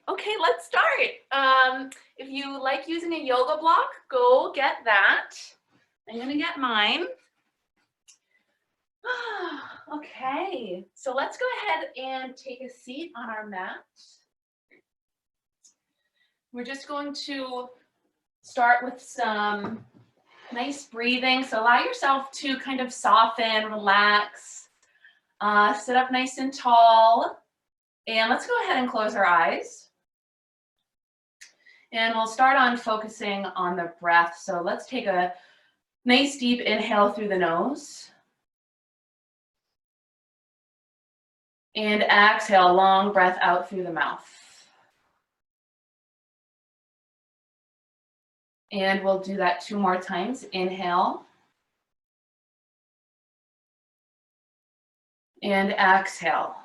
Okay, let's start. If you like using a yoga block, go get that. I'm gonna get mine. Okay, so let's go ahead and take a seat on our mat. We're just going to start with some nice breathing. So allow yourself to kind of soften, relax, sit up nice and tall. And let's go ahead and close our eyes. And we'll start on focusing on the breath. So let's take a nice deep inhale through the nose. And exhale, long breath out through the mouth. And we'll do that 2 more times. Inhale. And exhale.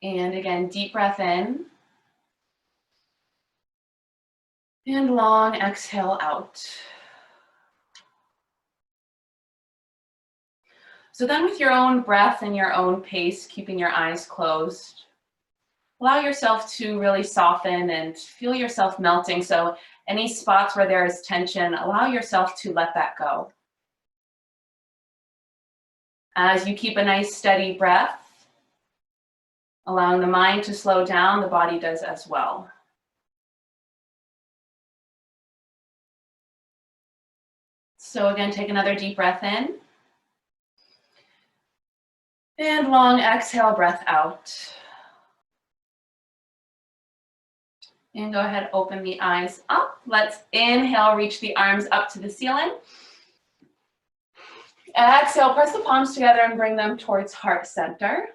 And again, deep breath in. And long exhale out. So then with your own breath and your own pace, keeping your eyes closed, allow yourself to really soften and feel yourself melting. So any spots where there is tension, allow yourself to let that go. As you keep a nice steady breath, allowing the mind to slow down, the body does as well. So again, take another deep breath in. And long exhale, breath out. And go ahead, open the eyes up. Let's inhale, reach the arms up to the ceiling. Exhale, press the palms together and bring them towards heart center.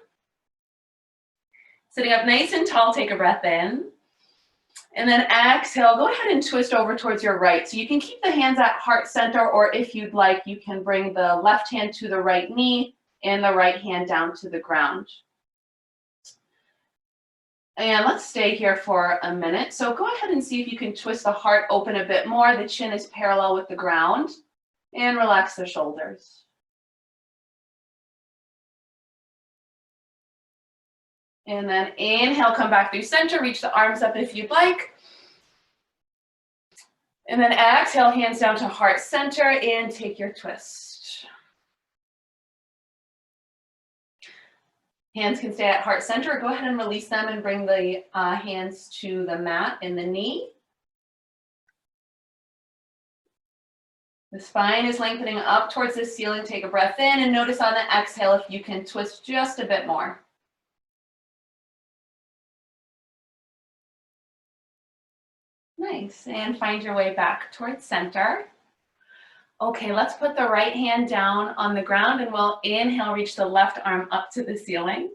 Sitting up nice and tall, take a breath in. And then exhale, go ahead and twist over towards your right. So you can keep the hands at heart center, or if you'd like, you can bring the left hand to the right knee and the right hand down to the ground. And let's stay here for a minute. So go ahead and see if you can twist the heart open a bit more. The chin is parallel with the ground. And relax the shoulders. And then inhale, come back through center, reach the arms up if you'd like. And then exhale, hands down to heart center and take your twist. Hands can stay at heart center. Go ahead and release them and bring the hands to the mat and the knee. The spine is lengthening up towards the ceiling. Take a breath in and notice on the exhale if you can twist just a bit more. Nice, and find your way back towards center. Okay, let's put the right hand down on the ground and we'll inhale, reach the left arm up to the ceiling.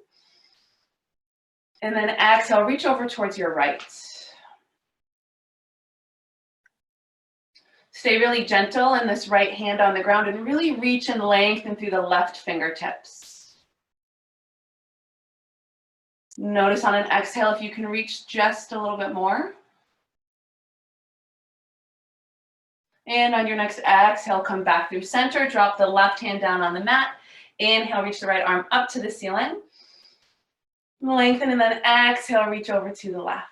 And then exhale, reach over towards your right. Stay really gentle in this right hand on the ground and really reach and lengthen through the left fingertips. Notice on an exhale if you can reach just a little bit more. And on your next exhale, come back through center, drop the left hand down on the mat. Inhale, reach the right arm up to the ceiling. Lengthen and then exhale, reach over to the left.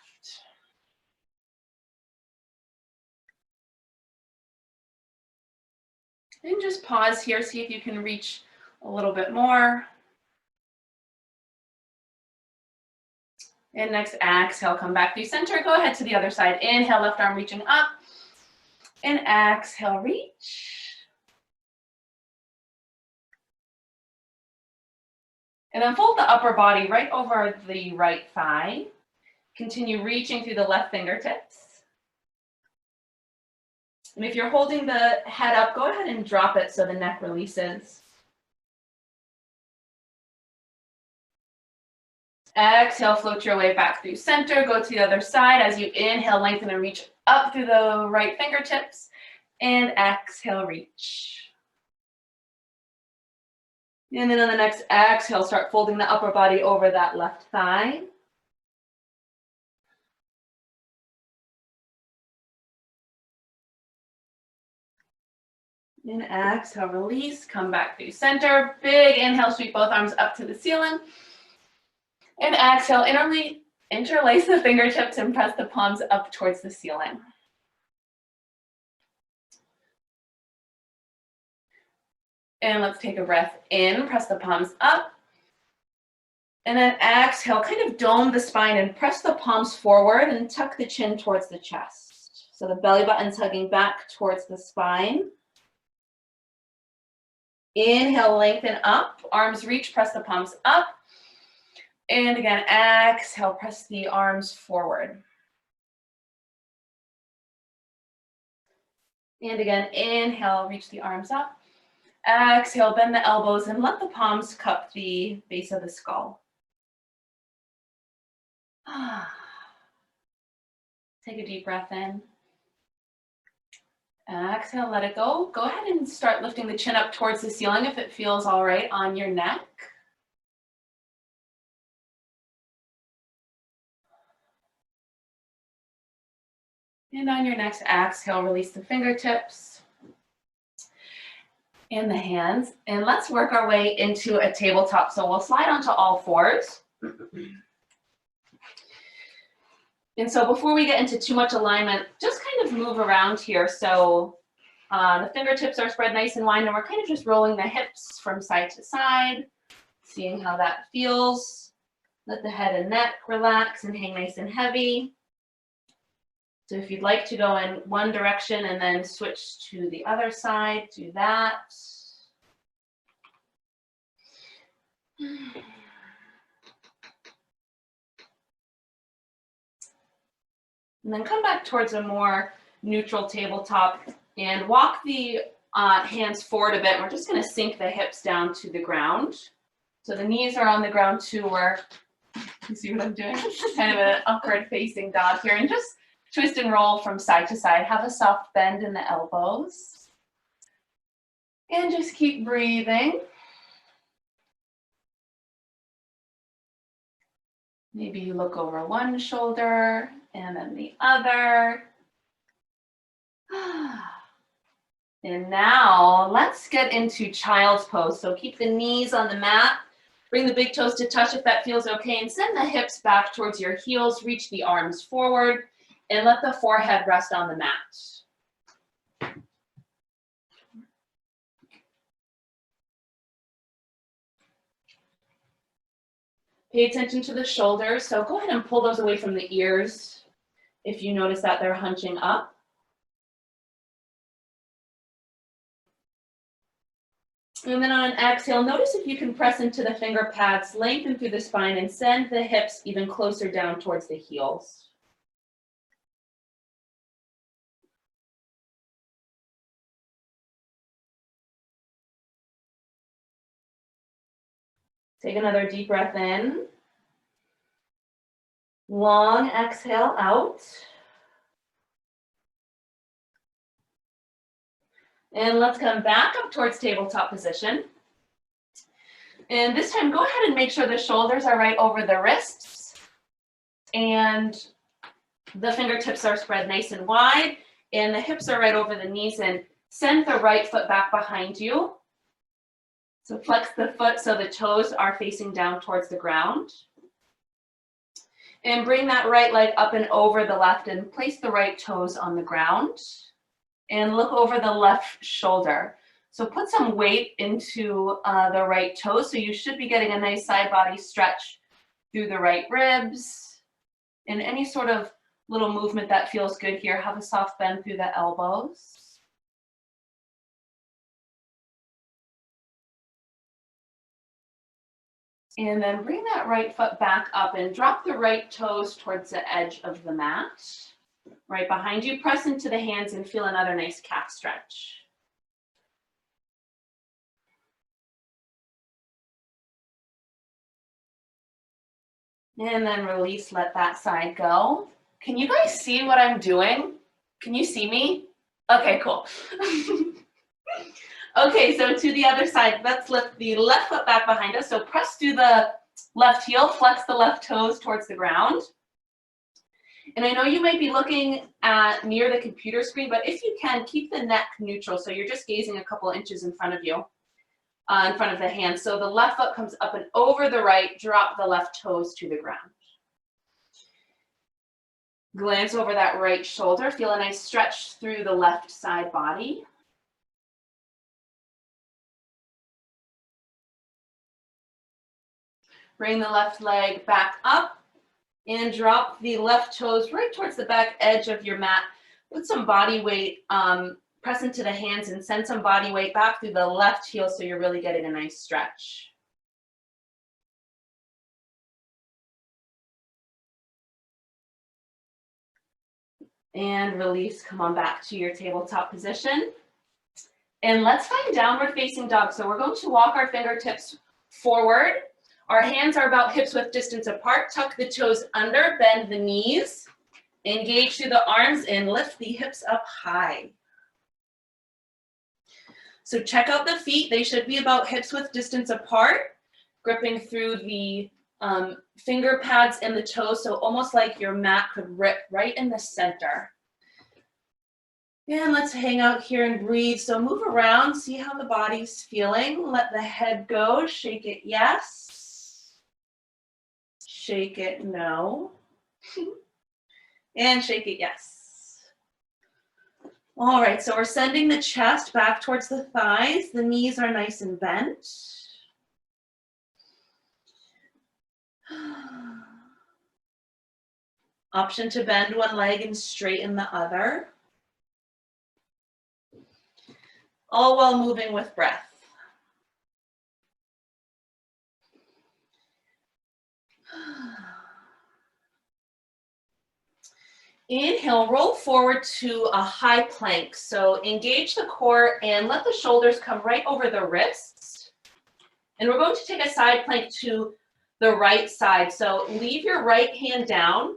And just pause here, see if you can reach a little bit more. And next exhale, come back through center. Go ahead to the other side. Inhale, left arm reaching up. And exhale, reach. And then fold the upper body right over the right thigh. Continue reaching through the left fingertips. And if you're holding the head up, go ahead and drop it so the neck releases. Exhale, float your way back through center. Go to the other side. As you inhale, lengthen and reach up through the right fingertips. And exhale, reach. And then on the next exhale, start folding the upper body over that left thigh. And exhale, release, come back through center. Big inhale, sweep both arms up to the ceiling. And exhale, interlace the fingertips and press the palms up towards the ceiling. And let's take a breath in, press the palms up. And then exhale, kind of dome the spine and press the palms forward and tuck the chin towards the chest. So the belly button's hugging back towards the spine. Inhale, lengthen up, arms reach, press the palms up. And again, exhale, press the arms forward. And again, inhale, reach the arms up. Exhale, bend the elbows and let the palms cup the base of the skull. Take a deep breath in. Exhale, let it go. Go ahead and start lifting the chin up towards the ceiling if it feels all right on your neck. And on your next exhale, release the fingertips and the hands. And let's work our way into a tabletop. So we'll slide onto all fours. And so before we get into too much alignment, just kind of move around here. So the fingertips are spread nice and wide, and we're kind of just rolling the hips from side to side, seeing how that feels. Let the head and neck relax and hang nice and heavy. So if you'd like to go in one direction and then switch to the other side, do that. And then come back towards a more neutral tabletop and walk the hands forward a bit. We're just going to sink the hips down to the ground. So the knees are on the ground too. You see what I'm doing? Kind of an upward facing dog here. And just twist and roll from side to side. Have a soft bend in the elbows. And just keep breathing. Maybe you look over one shoulder and then the other. And now let's get into child's pose. So keep the knees on the mat. Bring the big toes to touch if that feels okay. And send the hips back towards your heels. Reach the arms forward. And let the forehead rest on the mat. Pay attention to the shoulders. So go ahead and pull those away from the ears if you notice that they're hunching up. And then on an exhale, notice if you can press into the finger pads, lengthen through the spine, and send the hips even closer down towards the heels. Take another deep breath in. Long exhale out. And let's come back up towards tabletop position. And this time, go ahead and make sure the shoulders are right over the wrists. And the fingertips are spread nice and wide. And the hips are right over the knees. And send the right foot back behind you. So flex the foot so the toes are facing down towards the ground. And bring that right leg up and over the left and place the right toes on the ground. And look over the left shoulder. So put some weight into the right toes. So you should be getting a nice side body stretch through the right ribs. And any sort of little movement that feels good here, have a soft bend through the elbows. And then bring that right foot back up and drop the right toes towards the edge of the mat. Right behind you, press into the hands and feel another nice calf stretch. And then release, let that side go. Can you guys see what I'm doing? Can you see me? Okay, cool. Okay, so to the other side, let's lift the left foot back behind us. So press through the left heel, flex the left toes towards the ground. And I know you might be looking at near the computer screen, but if you can, keep the neck neutral. So you're just gazing a couple inches in front of you. in front of the hand. So the left foot comes up and over the right, drop the left toes to the ground. Glance over that right shoulder, feel a nice stretch through the left side body. Bring the left leg back up and drop the left toes right towards the back edge of your mat. Put some body weight, press into the hands and send some body weight back through the left heel so you're really getting a nice stretch. And release, come on back to your tabletop position. And let's find downward facing dog. So we're going to walk our fingertips forward. Our hands are about hips width distance apart. Tuck the toes under, bend the knees, engage through the arms and lift the hips up high. So check out the feet. They should be about hips width distance apart, gripping through the finger pads and the toes, so almost like your mat could rip right in the center. And let's hang out here and breathe. So move around, see how the body's feeling. Let the head go, shake it yes, shake it no, and shake it yes. All right, so we're sending the chest back towards the thighs. The knees are nice and bent. Option to bend one leg and straighten the other. All while moving with breath. Inhale, roll forward to a high plank. So engage the core and let the shoulders come right over the wrists. And we're going to take a side plank to the right side. So leave your right hand down.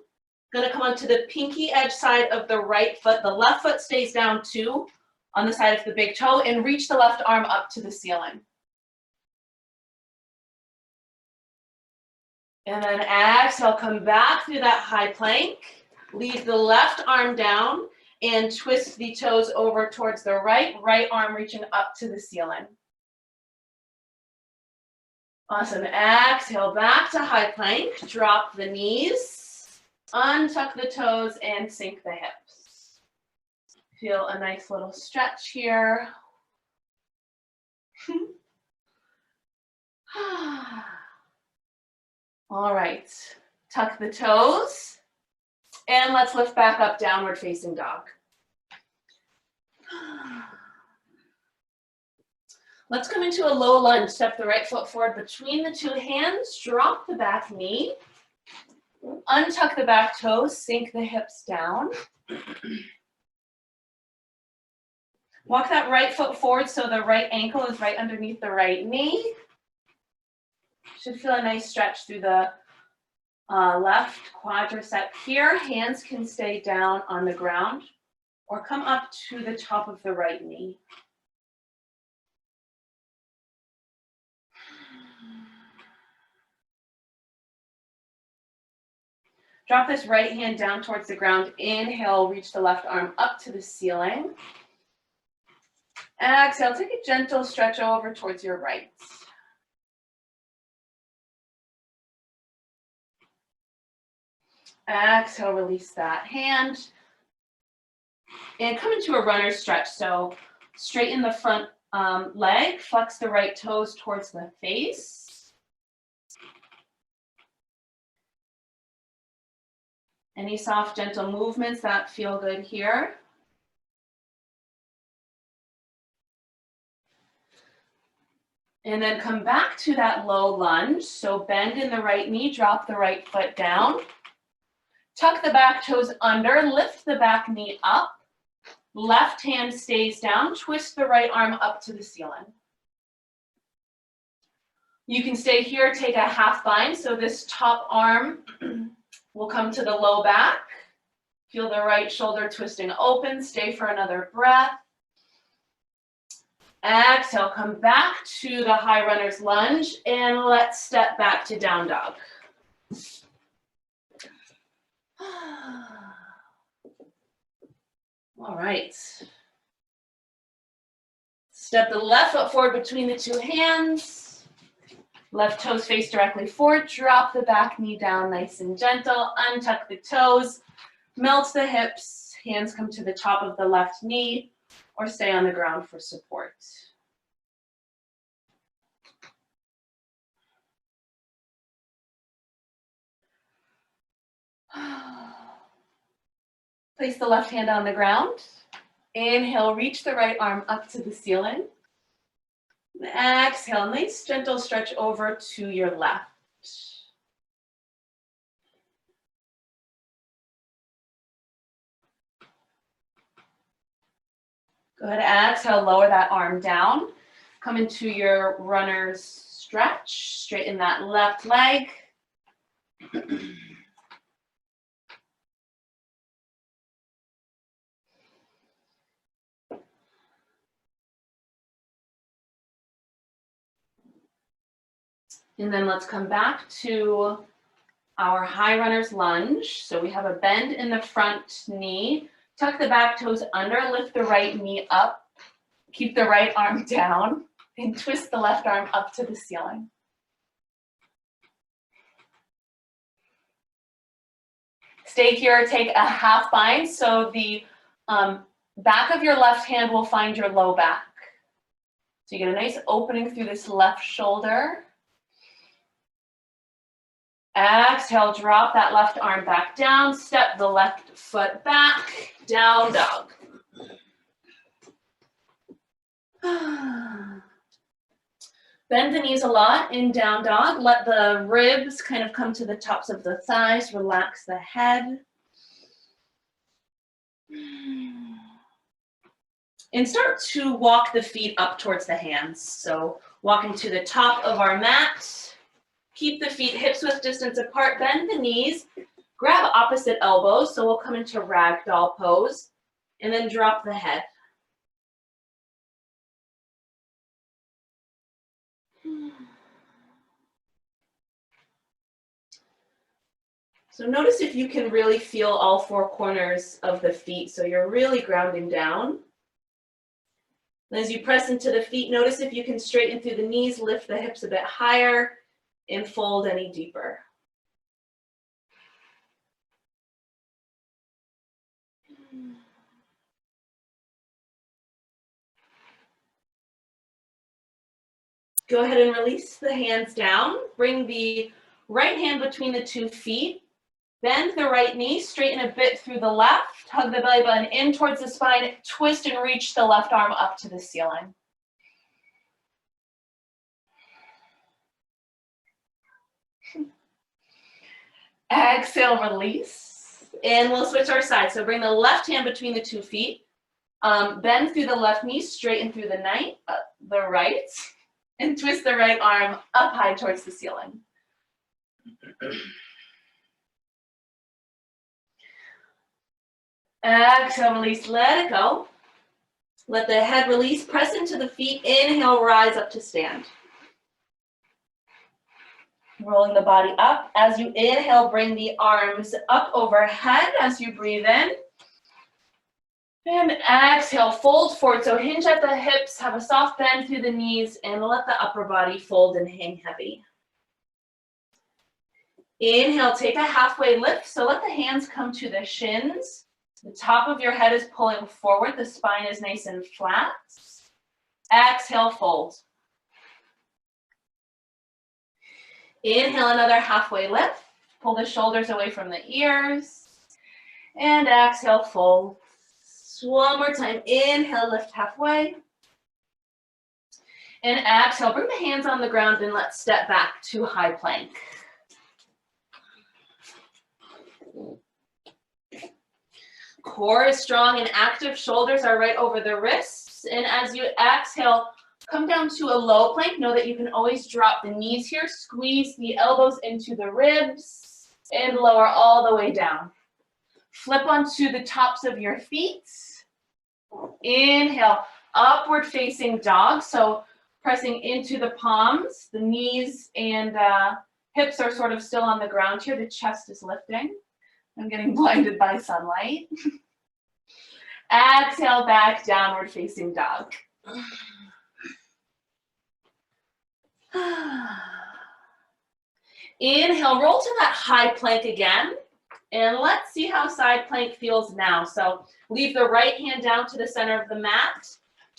Going to come onto the pinky edge side of the right foot. The left foot stays down too on the side of the big toe, and reach the left arm up to the ceiling. And then exhale, come back through that high plank. Leave the left arm down and twist the toes over towards the right arm reaching up to the ceiling. Awesome. Exhale, back to high plank. Drop the knees, untuck the toes, and sink the hips. Feel a nice little stretch here. All right, tuck the toes, and let's lift back up, downward facing dog. Let's come into a low lunge. Step the right foot forward between the two hands, drop the back knee, untuck the back toes, sink the hips down. Walk that right foot forward so the right ankle is right underneath the right knee. Should feel a nice stretch through the left quadricep here. Hands can stay down on the ground or come up to the top of the right knee. Drop this right hand down towards the ground. Inhale, reach the left arm up to the ceiling. Exhale, take a gentle stretch over towards your right. Exhale, release that hand. And come into a runner's stretch. So straighten the front leg, flex the right toes towards the face. Any soft, gentle movements that feel good here. And then come back to that low lunge. So bend in the right knee, drop the right foot down. Tuck the back toes under, lift the back knee up. Left hand stays down, twist the right arm up to the ceiling. You can stay here, take a half bind. So this top arm will come to the low back. Feel the right shoulder twisting open. Stay for another breath. Exhale, come back to the high runner's lunge, and let's step back to down dog. All right. Let's Step the left foot forward between the two hands. Left toes face directly forward. Drop the back knee down nice and gentle. Untuck the toes. Melt the hips. Hands come to the top of the left knee or stay on the ground for support. Place the left hand on the ground. Inhale, reach the right arm up to the ceiling. Exhale, nice gentle stretch over to your left. Go ahead, exhale, lower that arm down. Come into your runner's stretch. Straighten that left leg. And then let's come back to our high runner's lunge. So we have a bend in the front knee. Tuck the back toes under, lift the right knee up. Keep the right arm down and twist the left arm up to the ceiling. Stay here, take a half bind so the back of your left hand will find your low back. So you get a nice opening through this left shoulder. Exhale, drop that left arm back down, step the left foot back, down dog. Bend the knees a lot in down dog. Let the ribs kind of come to the tops of the thighs. Relax the head. And start to walk the feet up towards the hands. So walking to the top of our mat. Keep the feet hips width distance apart. Bend the knees. Grab opposite elbows. So we'll come into ragdoll pose. And then drop the head. So notice if you can really feel all four corners of the feet, so you're really grounding down. And as you press into the feet, notice if you can straighten through the knees, lift the hips a bit higher, and fold any deeper. Go ahead and release the hands down. Bring the right hand between the two feet. Bend the right knee, straighten a bit through the left, hug the belly button in towards the spine, twist and reach the left arm up to the ceiling. Exhale, release, and we'll switch our sides. So bring the left hand between the two feet, bend through the left knee, straighten through the right, and twist the right arm up high towards the ceiling. Exhale, release, let it go. Let the head release, press into the feet, inhale, rise up to stand. Rolling the body up. As you inhale, bring the arms up overhead as you breathe in. And exhale, fold forward. So hinge at the hips, have a soft bend through the knees, and let the upper body fold and hang heavy. Inhale, take a halfway lift. So let the hands come to the shins. The top of your head is pulling forward. The spine is nice and flat. Exhale, fold. Inhale, another halfway lift. Pull the shoulders away from the ears. And exhale, fold. One more time. Inhale, lift halfway. And exhale, bring the hands on the ground and let's step back to high plank. Core is strong and active. Shoulders are right over the wrists. And as you exhale, come down to a low plank. Know that you can always drop the knees here. Squeeze the elbows into the ribs and lower all the way down. Flip onto the tops of your feet. Inhale, upward facing dog. So pressing into the palms. The knees and hips are sort of still on the ground here. The chest is lifting. I'm getting blinded by sunlight. Exhale, back, downward facing dog. Inhale, roll to that high plank again. And let's see how side plank feels now. So leave the right hand down to the center of the mat.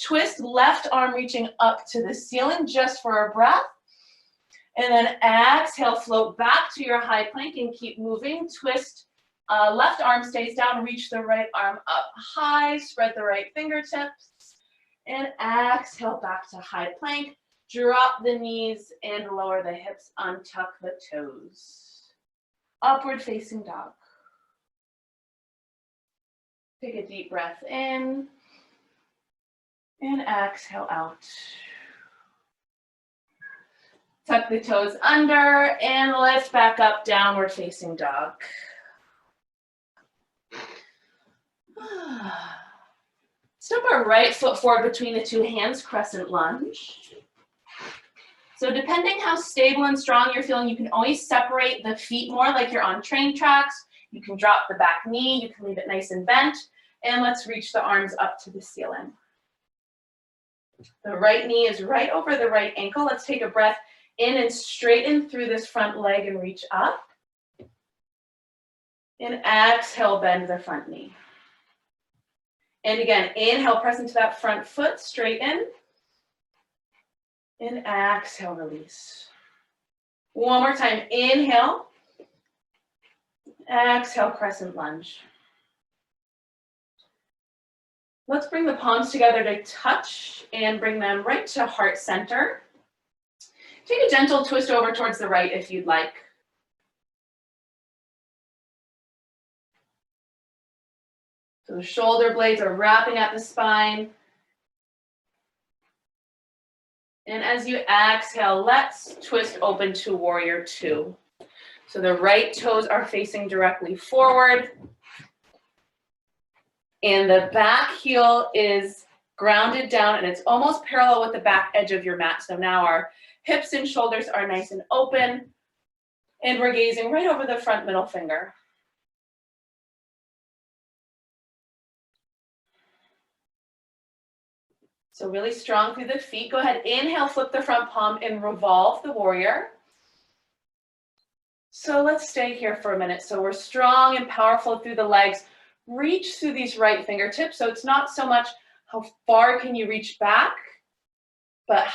Twist left arm reaching up to the ceiling just for a breath. And then exhale, float back to your high plank and keep moving. Twist, left arm stays down, reach the right arm up high, spread the right fingertips. And exhale back to high plank. Drop the knees and lower the hips, untuck the toes. Upward facing dog. Take a deep breath in and exhale out. Tuck the toes under and lift back up, downward facing dog. Step our right foot forward between the two hands, crescent lunge. So depending how stable and strong you're feeling, you can always separate the feet more like you're on train tracks. You can drop the back knee, you can leave it nice and bent, and let's reach the arms up to the ceiling. The right knee is right over the right ankle. Let's take a breath in and straighten through this front leg and reach up. And exhale, bend the front knee. And again, inhale, press into that front foot, straighten. And exhale, release. One more time, inhale. Exhale, crescent lunge. Let's bring the palms together to touch and bring them right to heart center. Take a gentle twist over towards the right if you'd like. So the shoulder blades are wrapping at the spine. And as you exhale, let's twist open to warrior two. So the right toes are facing directly forward. And the back heel is grounded down and it's almost parallel with the back edge of your mat. So now our hips and shoulders are nice and open. And we're gazing right over the front middle finger. So really strong through the feet. Go ahead, inhale, flip the front palm and revolve the warrior. So let's stay here for a minute. So we're strong and powerful through the legs. Reach through these right fingertips. So it's not so much how far can you reach back, but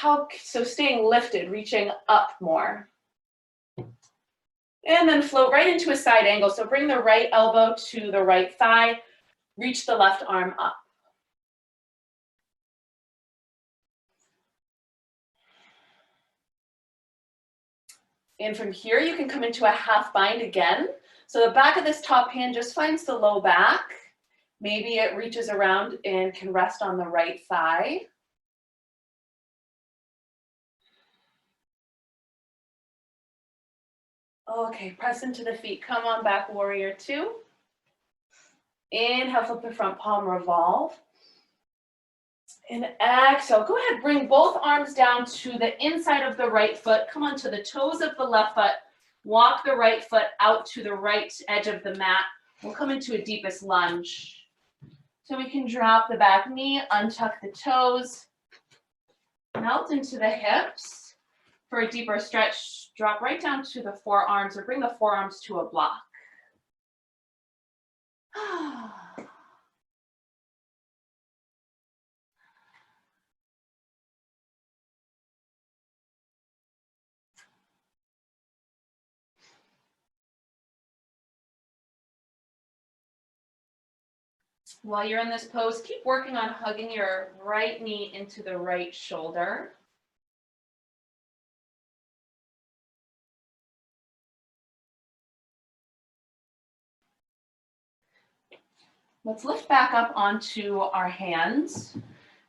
so staying lifted, reaching up more. And then float right into a side angle. So bring the right elbow to the right thigh, reach the left arm up. And from here, you can come into a half bind again. So the back of this top hand just finds the low back. Maybe it reaches around and can rest on the right thigh. Okay, press into the feet. Come on back, warrior two. Inhale, flip the front palm, revolve. And exhale, go ahead, bring both arms down to the inside of the right foot. Come on to the toes of the left foot. Walk the right foot out to the right edge of the mat. We'll come into a deepest lunge. So we can drop the back knee, untuck the toes, melt into the hips. For a deeper stretch, drop right down to the forearms or bring the forearms to a block. While you're in this pose, keep working on hugging your right knee into the right shoulder. Let's lift back up onto our hands.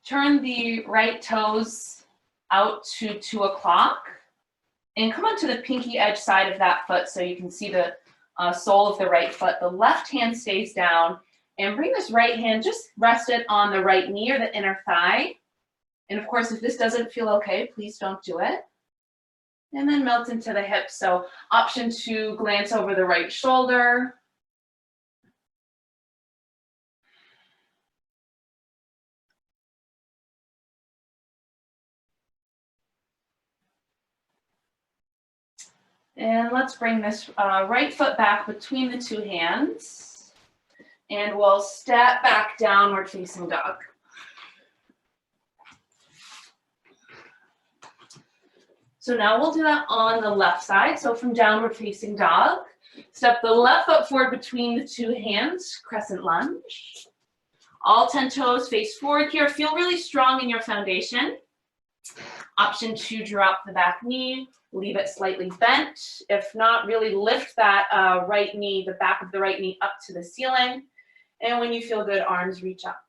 Turn the right toes out to 2 o'clock and come onto the pinky edge side of that foot so you can see the sole of the right foot. The left hand stays down and bring this right hand, just rest it on the right knee or the inner thigh. And of course, if this doesn't feel okay, please don't do it. And then melt into the hips. So option to glance over the right shoulder. And let's bring this right foot back between the two hands. And we'll step back, downward facing dog. So now we'll do that on the left side. So from downward facing dog, step the left foot forward between the two hands, crescent lunge. All 10 toes face forward here. Feel really strong in your foundation. Option 2, drop the back knee, leave it slightly bent. If not, really lift that right knee, the back of the right knee up to the ceiling. And when you feel good, arms reach up.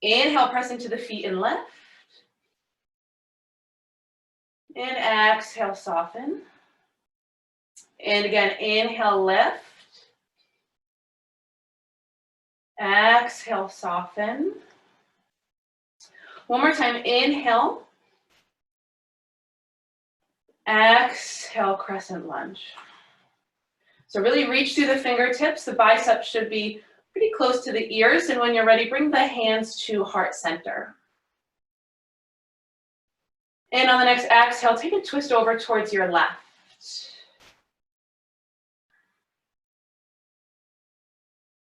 Inhale, press into the feet and lift. And exhale, soften. And again, inhale, lift. Exhale, soften. One more time, inhale. Exhale, crescent lunge. So really reach through the fingertips. The biceps should be pretty close to the ears. And when you're ready, bring the hands to heart center. And on the next exhale, take a twist over towards your left.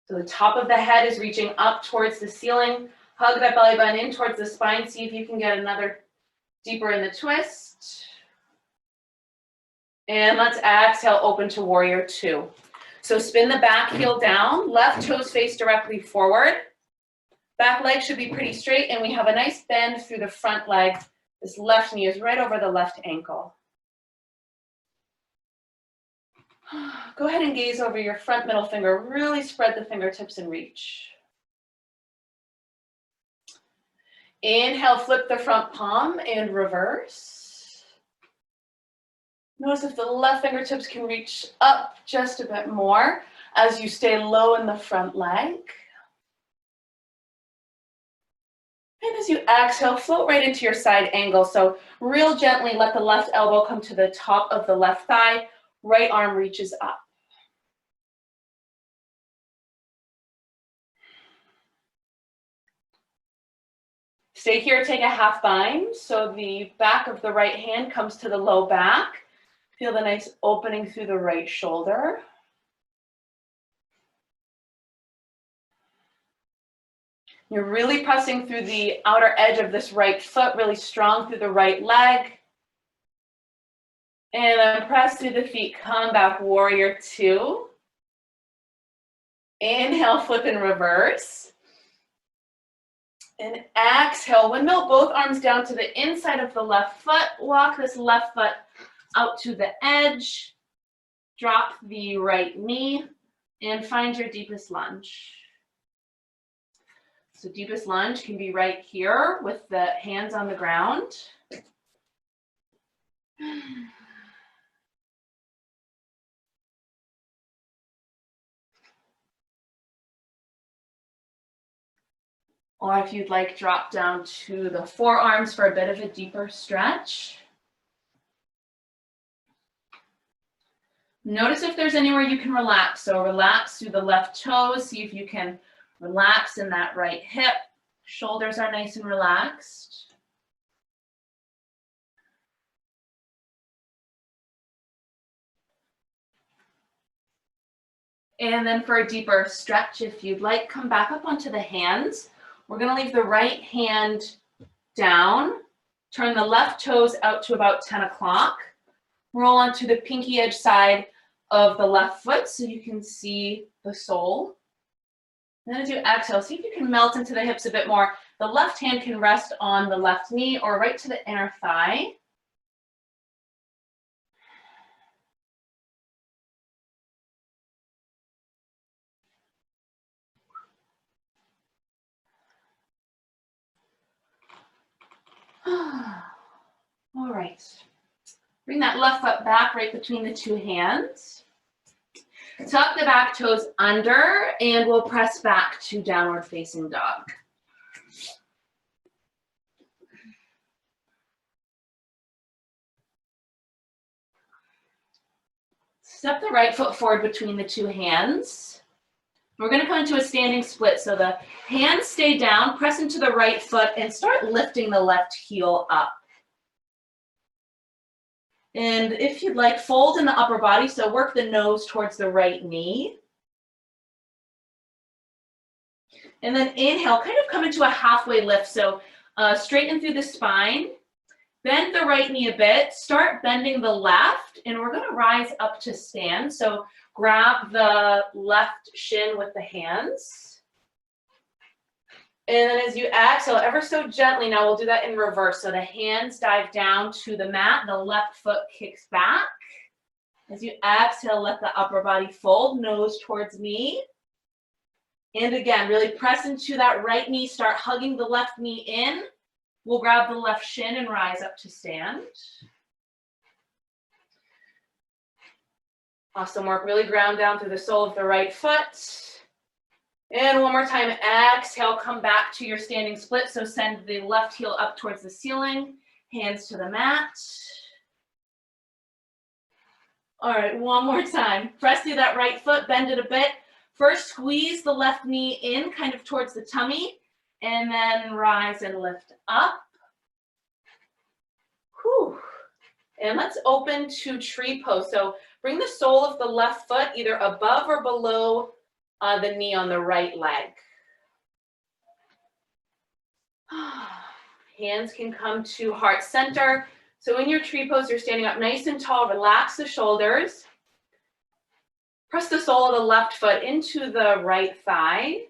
So the top of the head is reaching up towards the ceiling. Hug that belly button in towards the spine. See if you can get another deeper in the twist. And let's exhale, open to warrior 2. So spin the back heel down, left toes face directly forward. Back leg should be pretty straight, and we have a nice bend through the front leg. This left knee is right over the left ankle. Go ahead and gaze over your front middle finger. Really spread the fingertips and reach. Inhale, flip the front palm and reverse. Notice if the left fingertips can reach up just a bit more as you stay low in the front leg. And as you exhale, float right into your side angle. So real gently let the left elbow come to the top of the left thigh. Right arm reaches up. Stay here, take a half bind. So the back of the right hand comes to the low back. Feel the nice opening through the right shoulder. You're really pressing through the outer edge of this right foot, really strong through the right leg. And then press through the feet, come back, warrior 2. Inhale, flip and reverse. And exhale, windmill both arms down to the inside of the left foot. Walk this left foot out to the edge. Drop the right knee and find your deepest lunge. So deepest lunge can be right here with the hands on the ground. Or if you'd like, drop down to the forearms for a bit of a deeper stretch. Notice if there's anywhere you can relax. So relax through the left toes. See if you can relax in that right hip. Shoulders are nice and relaxed. And then for a deeper stretch, if you'd like, come back up onto the hands. We're going to leave the right hand down. Turn the left toes out to about 10 o'clock. Roll onto the pinky edge side of the left foot so you can see the sole. And then as you exhale, see if you can melt into the hips a bit more. The left hand can rest on the left knee or right to the inner thigh. All right. Bring that left foot back right between the two hands. Tuck the back toes under and we'll press back to downward facing dog. Step the right foot forward between the two hands. We're going to come into a standing split. So the hands stay down, press into the right foot and start lifting the left heel up. And if you'd like, fold in the upper body, so work the nose towards the right knee. And then inhale, kind of come into a halfway lift, so straighten through the spine. Bend the right knee a bit, start bending the left, and we're gonna rise up to stand. So grab the left shin with the hands. And then as you exhale, ever so gently, now we'll do that in reverse. So the hands dive down to the mat, the left foot kicks back. As you exhale, let the upper body fold, nose towards knee. And again, really press into that right knee, start hugging the left knee in. We'll grab the left shin and rise up to stand. Awesome work, really ground down through the sole of the right foot. And one more time, exhale, come back to your standing split. So send the left heel up towards the ceiling, hands to the mat. All right, one more time. Press through that right foot, bend it a bit. First, squeeze the left knee in, kind of towards the tummy, and then rise and lift up. Whew. And let's open to tree pose. So bring the sole of the left foot either above or below the knee on the right leg. Hands can come to heart center. So in your tree pose, you're standing up nice and tall. Relax the shoulders. Press the sole of the left foot into the right thigh.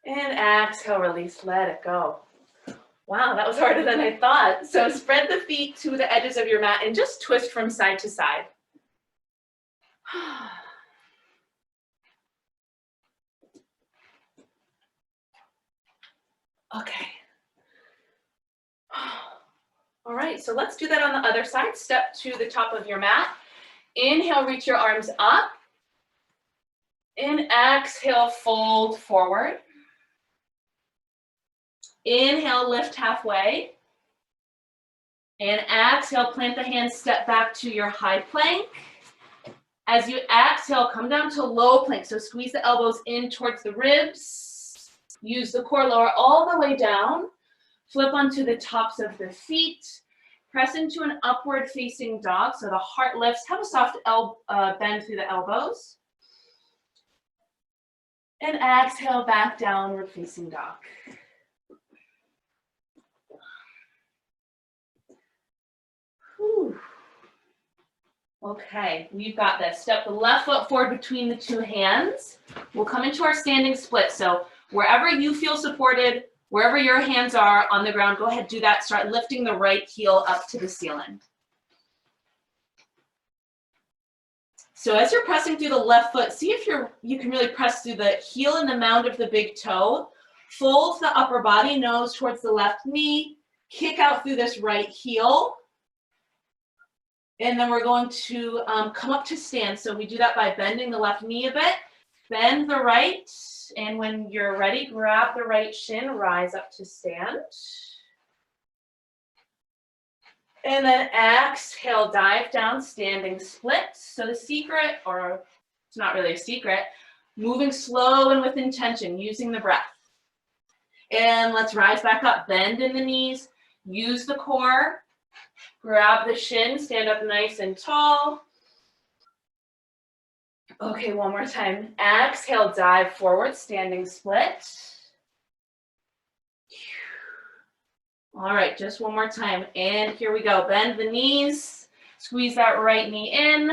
And exhale, release, let it go. Wow, that was harder than I thought. So spread the feet to the edges of your mat and just twist from side to side. Okay. All right, so let's do that on the other side. Step to the top of your mat. Inhale, reach your arms up. And exhale, fold forward. Inhale, lift halfway. And exhale, plant the hands, step back to your high plank. As you exhale, come down to low plank. So squeeze the elbows in towards the ribs. Use the core, lower all the way down. Flip onto the tops of the feet. Press into an upward facing dog. So the heart lifts. Have a soft bend through the elbows. And exhale, back downward facing dog. Whew. Okay, we've got this. Step the left foot forward between the two hands. We'll come into our standing split. So wherever you feel supported, wherever your hands are on the ground, go ahead, do that. Start lifting the right heel up to the ceiling. So as you're pressing through the left foot, see if you can really press through the heel and the mound of the big toe. Fold the upper body, nose towards the left knee. Kick out through this right heel. And then we're going to come up to stand. So we do that by bending the left knee a bit. Bend the right. And when you're ready, grab the right shin, rise up to stand. And then exhale, dive down, standing split. So the secret, or it's not really a secret, moving slow and with intention, using the breath. And let's rise back up, bend in the knees, use the core, grab the shin, stand up nice and tall. Okay, one more time. Exhale, dive forward, standing split. All right, just one more time. And here we go. Bend the knees, squeeze that right knee in.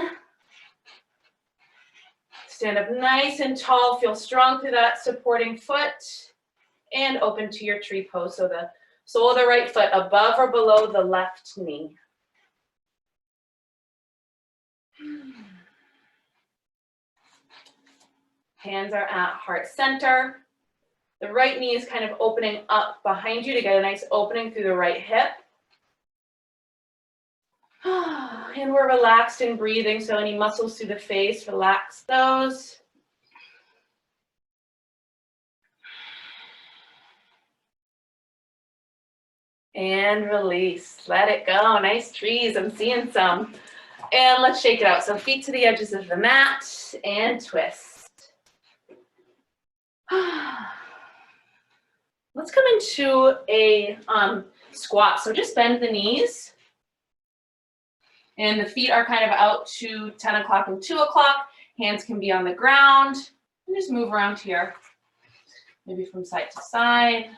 Stand up nice and tall, feel strong through that supporting foot. And open to your tree pose. So the sole of the right foot above or below the left knee. Hands are at heart center. The right knee is kind of opening up behind you to get a nice opening through the right hip. And we're relaxed and breathing, so any muscles through the face, relax those. And release, let it go. Nice trees, I'm seeing some. And let's shake it out. So feet to the edges of the mat and twist. Let's come into a squat. So just bend the knees. And the feet are kind of out to 10 o'clock and 2 o'clock. Hands can be on the ground. And just move around here. Maybe from side to side.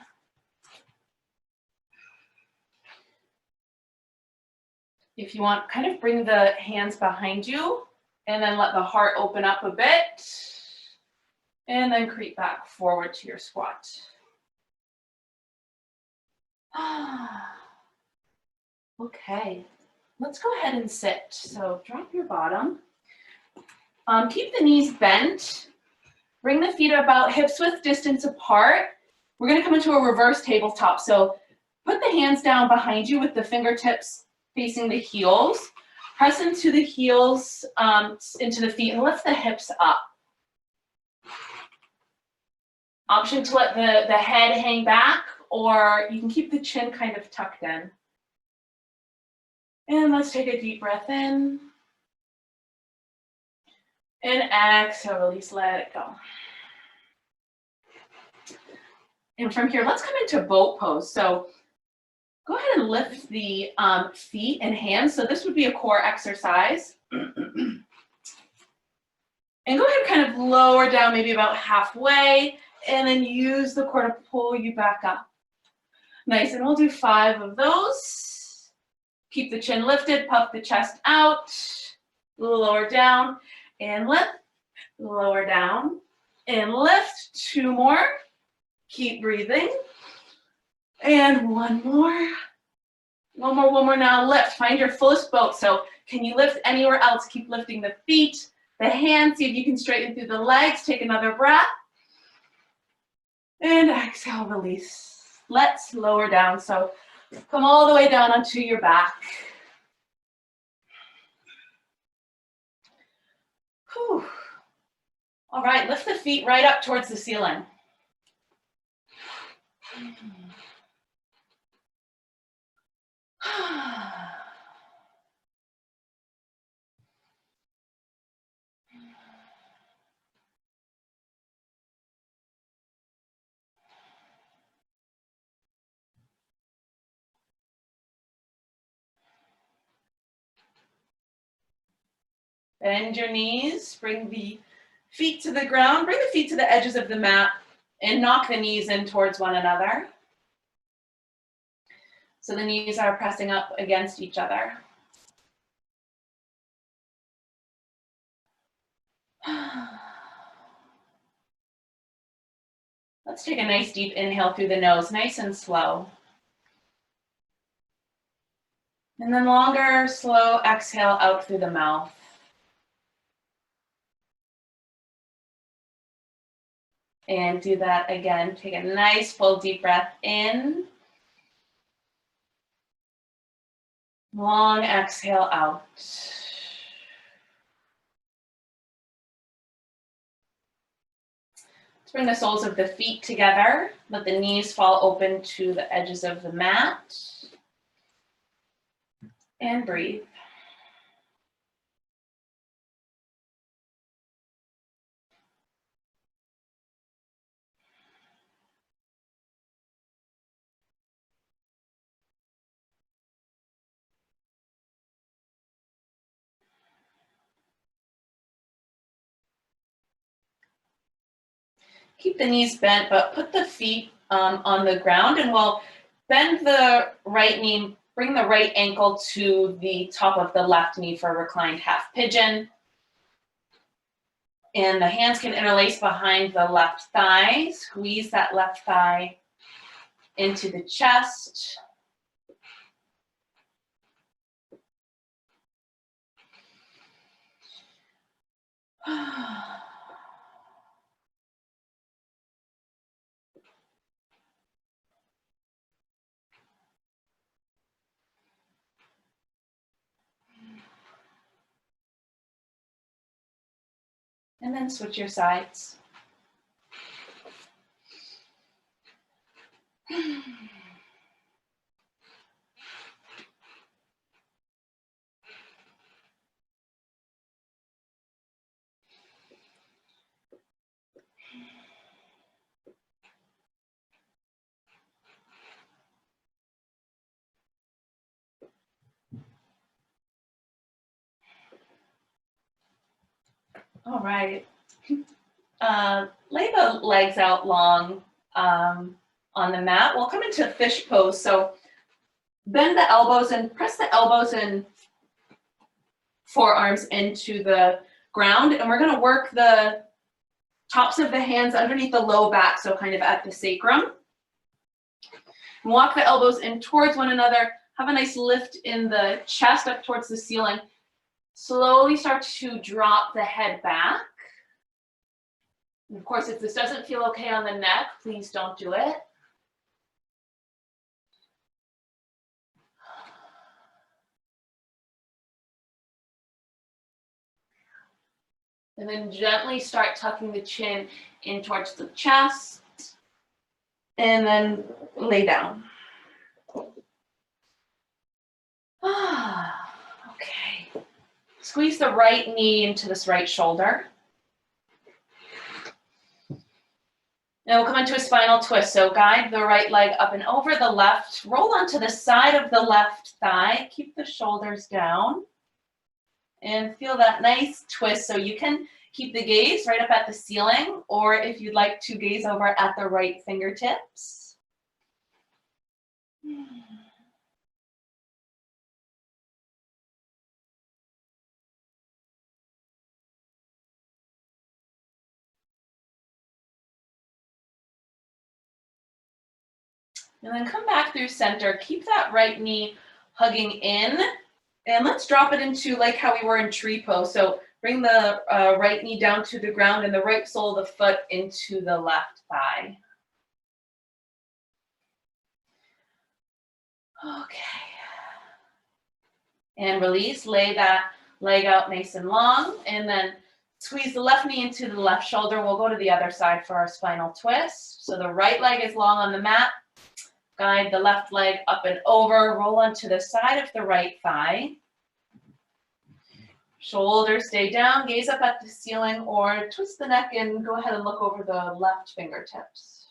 If you want, kind of bring the hands behind you and then let the heart open up a bit. And then creep back forward to your squat. Okay, let's go ahead and sit. So drop your bottom. Keep the knees bent. Bring the feet about hips width distance apart. We're going to come into a reverse tabletop. So put the hands down behind you with the fingertips facing the heels. Press into the heels, into the feet, and lift the hips up. Option to let the head hang back, or you can keep the chin kind of tucked in. And let's take a deep breath in. And exhale, release, let it go. And from here, let's come into boat pose. So go ahead and lift the feet and hands. So this would be a core exercise. And go ahead and kind of lower down maybe about halfway, and then use the core to pull you back up. Nice, and we'll do 5 of those. Keep the chin lifted, puff the chest out, lower down, and lift, lower down, and lift. 2 more. Keep breathing. And 1 more. One more now, lift. Find your fullest boat. So can you lift anywhere else? Keep lifting the feet, the hands. See if you can straighten through the legs. Take another breath. And exhale, release. Let's lower down. So come all the way down onto your back. Whew. All right, lift the feet right up towards the ceiling. Bend your knees, bring the feet to the ground, bring the feet to the edges of the mat, and knock the knees in towards one another. So the knees are pressing up against each other. Let's take a nice deep inhale through the nose, nice and slow. And then longer, slow exhale out through the mouth. And do that again. Take a nice full deep breath in. Long exhale out. Let's bring the soles of the feet together. Let the knees fall open to the edges of the mat. And breathe. Keep the knees bent, but put the feet on the ground, and we'll bend the right knee, bring the right ankle to the top of the left knee for reclined half pigeon. And the hands can interlace behind the left thigh. Squeeze that left thigh into the chest. And then switch your sides. All right. Lay the legs out long on the mat. We'll come into fish pose. So bend the elbows and press the elbows and forearms into the ground. And we're going to work the tops of the hands underneath the low back, so kind of at the sacrum. Walk the elbows in towards one another. Have a nice lift in the chest up towards the ceiling. Slowly start to drop the head back. And of course, if this doesn't feel okay on the neck, please don't do it. And then gently start tucking the chin in towards the chest. And then lay down. Okay. Squeeze the right knee into this right shoulder. Now we'll come into a spinal twist. So guide the right leg up and over the left. Roll onto the side of the left thigh. Keep the shoulders down. And feel that nice twist. So you can keep the gaze right up at the ceiling, or if you'd like to gaze over at the right fingertips. And then come back through center. Keep that right knee hugging in. And let's drop it into like how we were in tree pose. So bring the right knee down to the ground and the right sole of the foot into the left thigh. Okay. And release. Lay that leg out nice and long. And then squeeze the left knee into the left shoulder. We'll go to the other side for our spinal twist. So the right leg is long on the mat. Guide the left leg up and over. Roll onto the side of the right thigh. Shoulders stay down. Gaze up at the ceiling or twist the neck and go ahead and look over the left fingertips.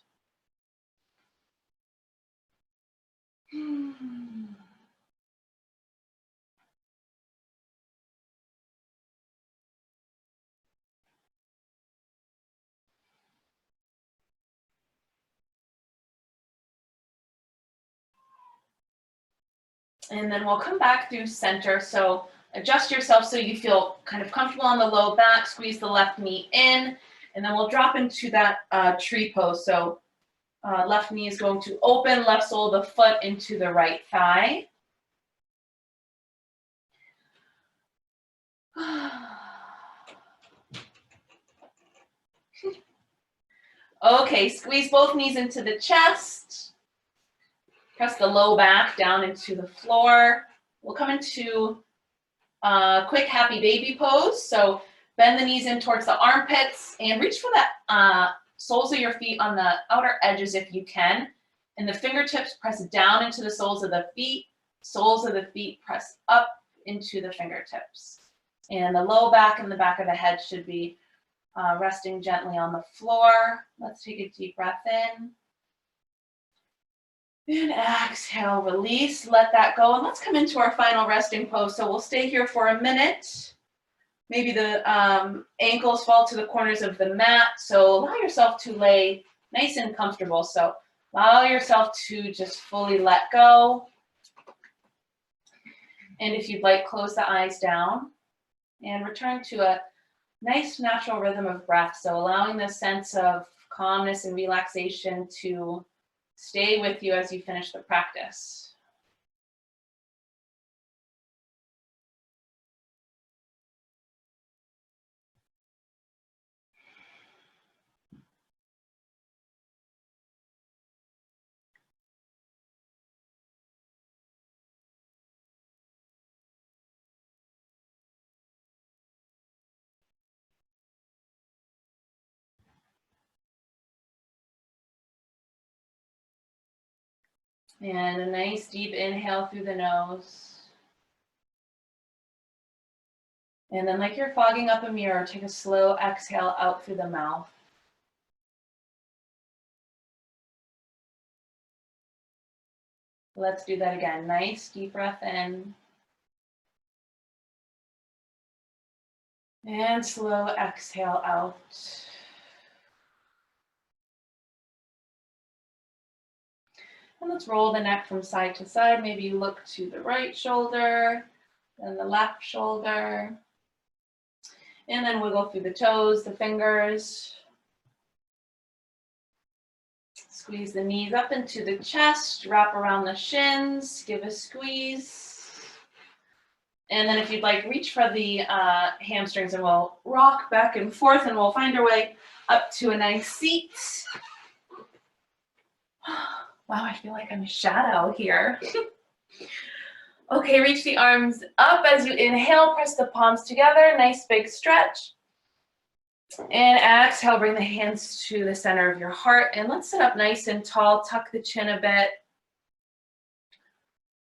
And then we'll come back through center. So adjust yourself so you feel kind of comfortable on the low back. Squeeze the left knee in. And then we'll drop into that tree pose. So left knee is going to open, left sole of the foot into the right thigh. Okay, squeeze both knees into the chest. Press the low back down into the floor. We'll come into quick happy baby pose. So bend the knees in towards the armpits and reach for the soles of your feet on the outer edges if you can. And the fingertips press down into the soles of the feet. Soles of the feet press up into the fingertips. And the low back and the back of the head should be resting gently on the floor. Let's take a deep breath in. And exhale, release, let that go. And let's come into our final resting pose. So we'll stay here for a minute. Maybe the ankles fall to the corners of the mat. So allow yourself to lay nice and comfortable. So allow yourself to just fully let go. And if you'd like, close the eyes down and return to a nice natural rhythm of breath. So allowing this sense of calmness and relaxation to stay with you as you finish the practice. And a nice deep inhale through the nose. And then like you're fogging up a mirror, take a slow exhale out through the mouth. Let's do that again. Nice deep breath in. And slow exhale out. And let's roll the neck from side to side. Maybe you look to the right shoulder, then the left shoulder. And then wiggle through the toes, the fingers. Squeeze the knees up into the chest, wrap around the shins, give a squeeze. And then if you'd like, reach for the hamstrings and we'll rock back and forth and we'll find our way up to a nice seat. Wow, I feel like I'm a shadow here. Okay, reach the arms up as you inhale, press the palms together, nice big stretch. And exhale, bring the hands to the center of your heart. And let's sit up nice and tall, tuck the chin a bit.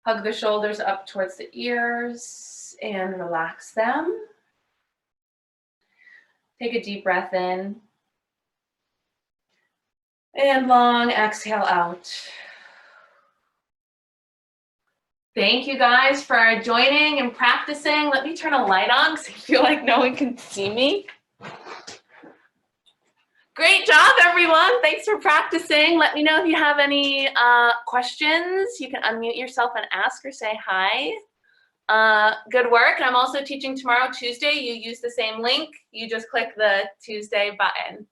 Hug the shoulders up towards the ears and relax them. Take a deep breath in. And long exhale out. Thank you guys for joining and practicing. Let me turn a light on because I feel like no one can see me. Great job, everyone. Thanks for practicing. Let me know if you have any questions. You can unmute yourself and ask or say hi. Good work. I'm also teaching tomorrow, Tuesday. You use the same link. You just click the Tuesday button.